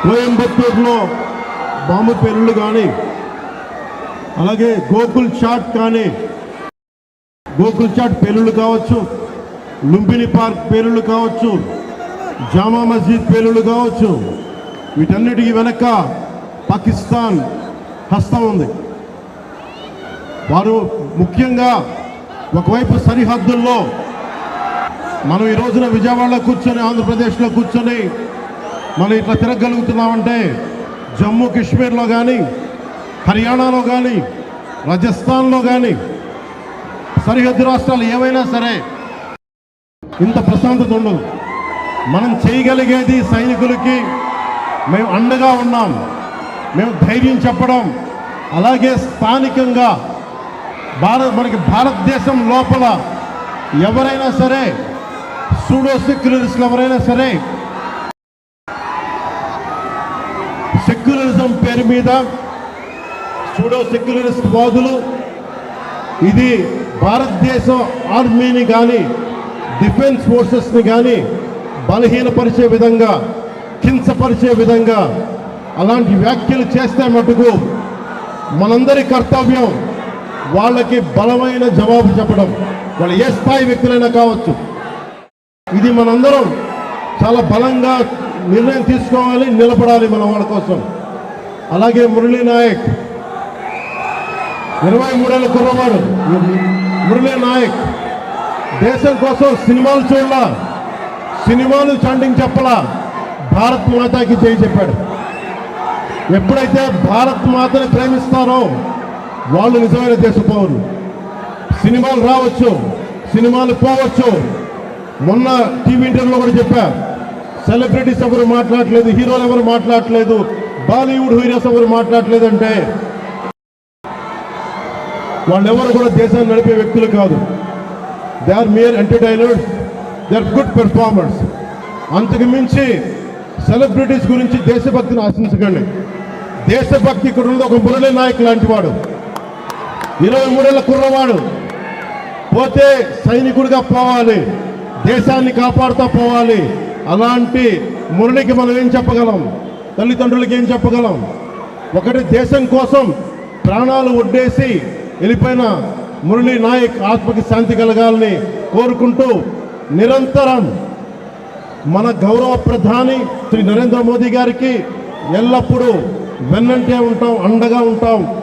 కోయంబత్తూరులో bomb పేలుళ్ళు కానీ, అలాగే Gokul chat కానీ, గోకుల్ చాట్ పేలుళ్ళు కావచ్చు, లుంబిని పార్క్ పేలుళ్ళు కావచ్చు, జామా మస్జిద్ పేలుళ్ళు కావచ్చు, వీటన్నిటికీ వెనక పాకిస్తాన్ హస్తం ఉంది. వారు ముఖ్యంగా ఒకవైపు సరిహద్దుల్లో మనం ఈ రోజున విజయవాడలో కూర్చొని, ఆంధ్రప్రదేశ్లో కూర్చొని మనం ఇట్లా తిరగలుగుతున్నామంటే, జమ్మూ కాశ్మీర్లో కానీ, హర్యానాలో కానీ, రాజస్థాన్లో కానీ, సరిహద్దు రాష్ట్రాలు ఏవైనా సరే ఇంత ప్రశాంతత ఉండదు. మనం చేయగలిగేది సైనికులకి మేము అండగా ఉన్నాం, మేము ధైర్యం చెప్పడం, అలాగే స్థానికంగా మనకి భారతదేశం లోపల ఎవరైనా సరే సూడో సెక్యులరిస్టులు ఎవరైనా సరే సెక్యులరిజం పేరు మీద సూడో సెక్యులరిస్ట్ వాదులు ఇది భారతదేశ ఆర్మీని కానీ, డిఫెన్స్ ఫోర్సెస్ని కానీ బలహీనపరిచే విధంగా, కించపరిచే విధంగా అలాంటి వ్యాఖ్యలు చేస్తే మటుకు మనందరి కర్తవ్యం వాళ్ళకి బలమైన జవాబు చెప్పడం. వాళ్ళు ఏ స్థాయి వ్యక్తులైనా కావచ్చు. ఇది మనందరం చాలా బలంగా నిర్ణయం తీసుకోవాలి, నిలబడాలి మన వాళ్ళ కోసం. అలాగే మురళీ నాయక్ 23 ఏళ్ళ కుర్రవాడు. మురళీ నాయక్ దేశం కోసం సినిమాలు చూడాల, సినిమాలు చాంటింగ్ చెప్పలా, భారత్ మాతాకి జై చెప్పాడు. ఎప్పుడైతే భారత్ మాతని ప్రేమిస్తారో వాళ్ళు నిజమైన దేశ పౌరులు. సినిమాలు రావచ్చు, సినిమాలు పోవచ్చు. మొన్న టీవీ ఇంటర్వ్యూలో కూడా చెప్పా, సెలబ్రిటీస్ ఎవరు మాట్లాడలేదు, హీరోలు ఎవరు మాట్లాడలేదు, బాలీవుడ్ హీరోస్ ఎవరు మాట్లాడలేదు అంటే వాళ్ళెవరు కూడా దేశాన్ని నడిపే వ్యక్తులు కాదు. They are mere entertainers, they are good performers. అంతకు మించి సెలబ్రిటీస్ గురించి దేశభక్తిని ఆశించకండి. దేశభక్తి ఇక్కడ ఉంది. ఒక మురళీ నాయక్ లాంటి వాడు, 23 ఏళ్ళ కుర్రవాడు, పోతే సైనికుడిగా పోవాలి, దేశాన్ని కాపాడుతూ పోవాలి. అలాంటి మురళికి మనం ఏం చెప్పగలం? తల్లిదండ్రులకి ఏం చెప్పగలం? ఒకటి దేశం కోసం ప్రాణాలు ఒడ్డేసి వెళ్ళిపోయిన మురళీ నాయక్ ఆత్మకి శాంతి కలగాలని కోరుకుంటూ, నిరంతరం మన గౌరవ ప్రధాని శ్రీ నరేంద్ర మోదీ గారికి ఎల్లప్పుడూ వెన్నంటే ఉంటాం, అండగా ఉంటాం.